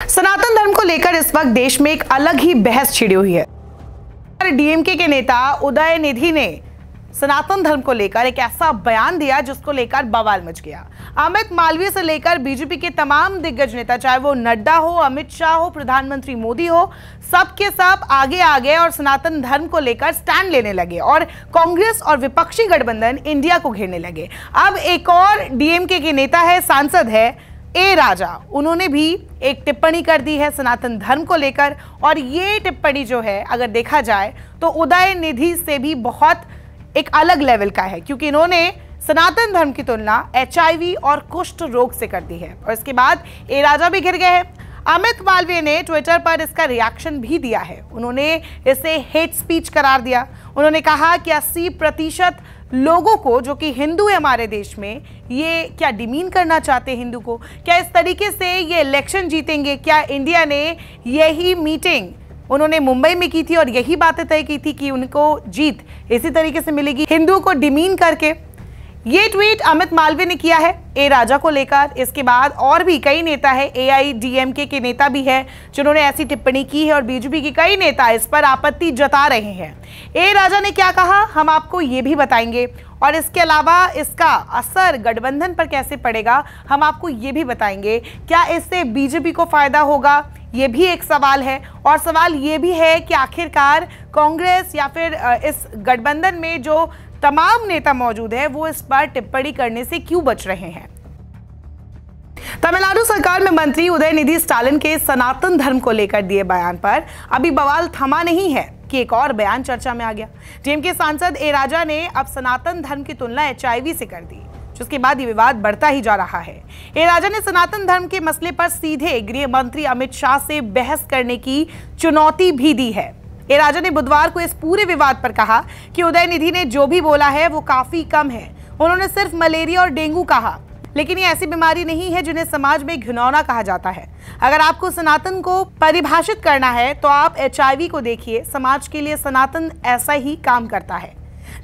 सनातन धर्म को लेकर इस वक्त देश में एक अलग ही बहस छिड़ी हुई है। डीएमके के नेता उदयनिधि ने सनातन धर्म को लेकर एक ऐसा बयान दिया जिसको लेकर बवाल मच गया। अमित मालवीय से लेकर बीजेपी के तमाम दिग्गज नेता, चाहे वो नड्डा हो, अमित शाह हो, प्रधानमंत्री मोदी हो, सब के सब आगे आ गए और सनातन धर्म को लेकर स्टैंड लेने लगे और कांग्रेस और विपक्षी गठबंधन इंडिया को घेरने लगे। अब एक और डीएमके के नेता है, सांसद है ए राजा, उन्होंने भी एक टिप्पणी कर दी है सनातन धर्म को लेकर। और ये टिप्पणी जो है अगर देखा जाए तो उदयनिधि से भी बहुत एक अलग लेवल का है, क्योंकि इन्होंने सनातन धर्म की तुलना HIV और कुष्ठ रोग से कर दी है। और इसके बाद ए राजा भी घिर गए हैं। अमित मालवीय ने ट्विटर पर इसका रिएक्शन भी दिया है। उन्होंने इसे हेट स्पीच करार दिया। उन्होंने कहा कि 80% लोगों को जो कि हिंदू है हमारे देश में, ये क्या डिमीन करना चाहते हैं हिंदू को? क्या इस तरीके से ये इलेक्शन जीतेंगे? क्या इंडिया ने यही मीटिंग उन्होंने मुंबई में की थी और यही बातें तय की थी कि उनको जीत इसी तरीके से मिलेगी हिंदुओं को डिमीन करके? ये ट्वीट अमित मालवीय ने किया है ए राजा को लेकर। इसके बाद और भी कई नेता है, AIADMK के नेता भी है जिन्होंने ऐसी टिप्पणी की है और बीजेपी के कई नेता इस पर आपत्ति जता रहे हैं। ए राजा ने क्या कहा हम आपको ये भी बताएंगे और इसके अलावा इसका असर गठबंधन पर कैसे पड़ेगा हम आपको ये भी बताएंगे। क्या इससे बीजेपी को फायदा होगा, ये भी एक सवाल है। और सवाल ये भी है कि आखिरकार कांग्रेस या फिर इस गठबंधन में जो तमाम नेता मौजूद है वो इस पर टिप्पणी करने से क्यों बच रहे हैं? तमिलनाडु सरकार में मंत्री उदयनिधि स्टालिन के सनातन धर्म को लेकर दिए बयान पर अभी बवाल थमा नहीं है कि एक और बयान चर्चा में आ गया। डीएमके सांसद ए राजा ने अब सनातन धर्म की तुलना HIV से कर दी, जिसके बाद ये विवाद बढ़ता ही जा रहा है। ए राजा ने सनातन धर्म के मसले पर सीधे गृह मंत्री अमित शाह से बहस करने की चुनौती भी दी है। ए राजा ने बुधवार को इस पूरे विवाद पर कहा कि उदयनिधि ने जो भी बोला है वो काफी कम है। उन्होंने सिर्फ मलेरिया और डेंगू कहा, लेकिन ये ऐसी बीमारी नहीं है जिन्हें समाज में घिनौना कहा जाता है। अगर आपको सनातन को परिभाषित करना है तो आप HIV को देखिए, समाज के लिए सनातन ऐसा ही काम करता है।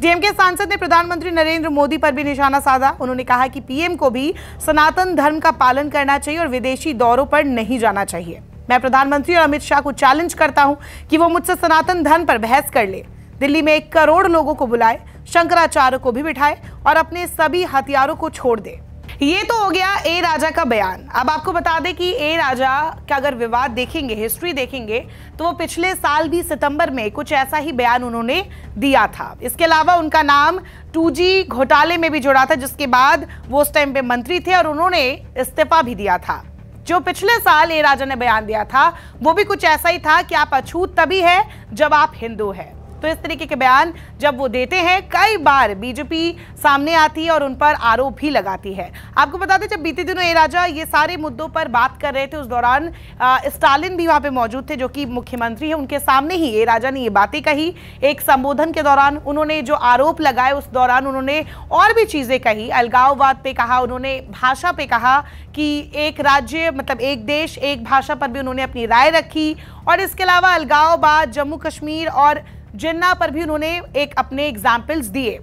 डीएमके सांसद ने प्रधानमंत्री नरेंद्र मोदी पर भी निशाना साधा। उन्होंने कहा कि PM को भी सनातन धर्म का पालन करना चाहिए और विदेशी दौरों पर नहीं जाना चाहिए। मैं प्रधानमंत्री और अमित शाह को चैलेंज करता हूं कि वो मुझसे सनातन धर्म पर बहस कर ले। दिल्ली में 1 करोड़ लोगों को बुलाए, शंकराचार्य को भी बिठाए और अपने सभी हथियारों को छोड़ दे। ये तो हो गया ए राजा का बयान। अब आपको बता दें कि ए राजा का अगर विवाद देखेंगे, हिस्ट्री देखेंगे, तो वो पिछले साल भी सितंबर में कुछ ऐसा ही बयान उन्होंने दिया था। इसके अलावा उनका नाम 2G घोटाले में भी जुड़ा था, जिसके बाद वो उस टाइम पे मंत्री थे और उन्होंने इस्तीफा भी दिया था। जो पिछले साल ए राजा ने बयान दिया था वो भी कुछ ऐसा ही था कि आप अछूत तभी है जब आप हिंदू हैं। तो इस तरीके के बयान जब वो देते हैं, कई बार बीजेपी सामने आती है और उन पर आरोप भी लगाती है। आपको बता दें, जब बीते दिनों ए राजा ये सारे मुद्दों पर बात कर रहे थे, उस दौरान स्टालिन भी वहां पे मौजूद थे, जो कि मुख्यमंत्री है। उनके सामने ही ए राजा ने ये बातें कही। एक संबोधन के दौरान उन्होंने जो आरोप लगाए, उस दौरान उन्होंने और भी चीजें कही। अलगाववाद पे कहा, उन्होंने भाषा पे कहा कि एक राज्य मतलब एक देश एक भाषा पर भी उन्होंने अपनी राय रखी। और इसके अलावा अलगाववाद, जम्मू कश्मीर और जिन्ना पर भी उन्होंने एक अपने एग्जाम्पल्स दिए।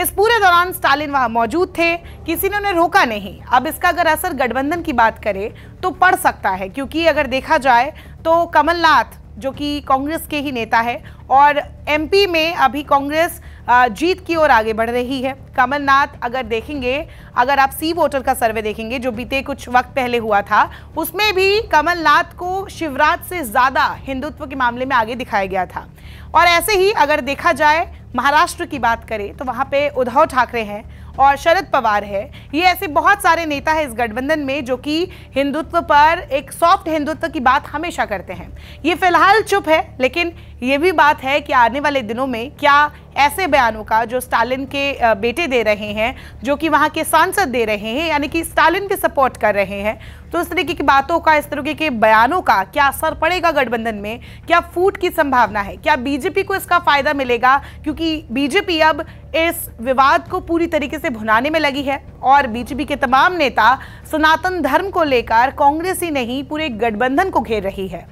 इस पूरे दौरान स्टालिन वहां मौजूद थे, किसी ने उन्हें रोका नहीं। अब इसका अगर असर गठबंधन की बात करें तो पड़ सकता है, क्योंकि अगर देखा जाए तो कमलनाथ जो कि कांग्रेस के ही नेता है और MP में अभी कांग्रेस जीत की ओर आगे बढ़ रही है। कमलनाथ अगर देखेंगे, अगर आप सी वोटर का सर्वे देखेंगे जो बीते कुछ वक्त पहले हुआ था, उसमें भी कमलनाथ को शिवराज से ज्यादा हिंदुत्व के मामले में आगे दिखाया गया था। और ऐसे ही अगर देखा जाए महाराष्ट्र की बात करें तो वहां पे उद्धव ठाकरे हैं और शरद पवार है। ये ऐसे बहुत सारे नेता हैं इस गठबंधन में जो कि हिंदुत्व पर एक सॉफ्ट हिंदुत्व की बात हमेशा करते हैं। ये फिलहाल चुप है, लेकिन ये भी बात है कि आने वाले दिनों में क्या ऐसे बयानों का जो स्टालिन के बेटे दे रहे हैं, जो कि वहां के सांसद दे रहे हैं, यानी कि स्टालिन भी सपोर्ट कर रहे हैं, तो इस तरीके की बातों का, इस तरीके के बयानों का क्या असर पड़ेगा गठबंधन में? क्या फूट की संभावना है? क्या बीजेपी को इसका फायदा मिलेगा? क्योंकि बीजेपी अब इस विवाद को पूरी तरीके से भुनाने में लगी है और बीजेपी के तमाम नेता सनातन धर्म को लेकर कांग्रेस ही नहीं पूरे गठबंधन को घेर रही है।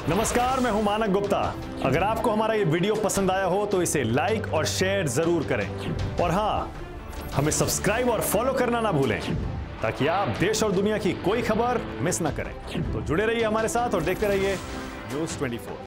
नमस्कार, मैं हूं मानक गुप्ता। अगर आपको हमारा ये वीडियो पसंद आया हो तो इसे लाइक और शेयर जरूर करें और हां, हमें सब्सक्राइब और फॉलो करना ना भूलें। ताकि आप देश और दुनिया की कोई खबर मिस ना करें। तो जुड़े रहिए हमारे साथ और देखते रहिए News 24।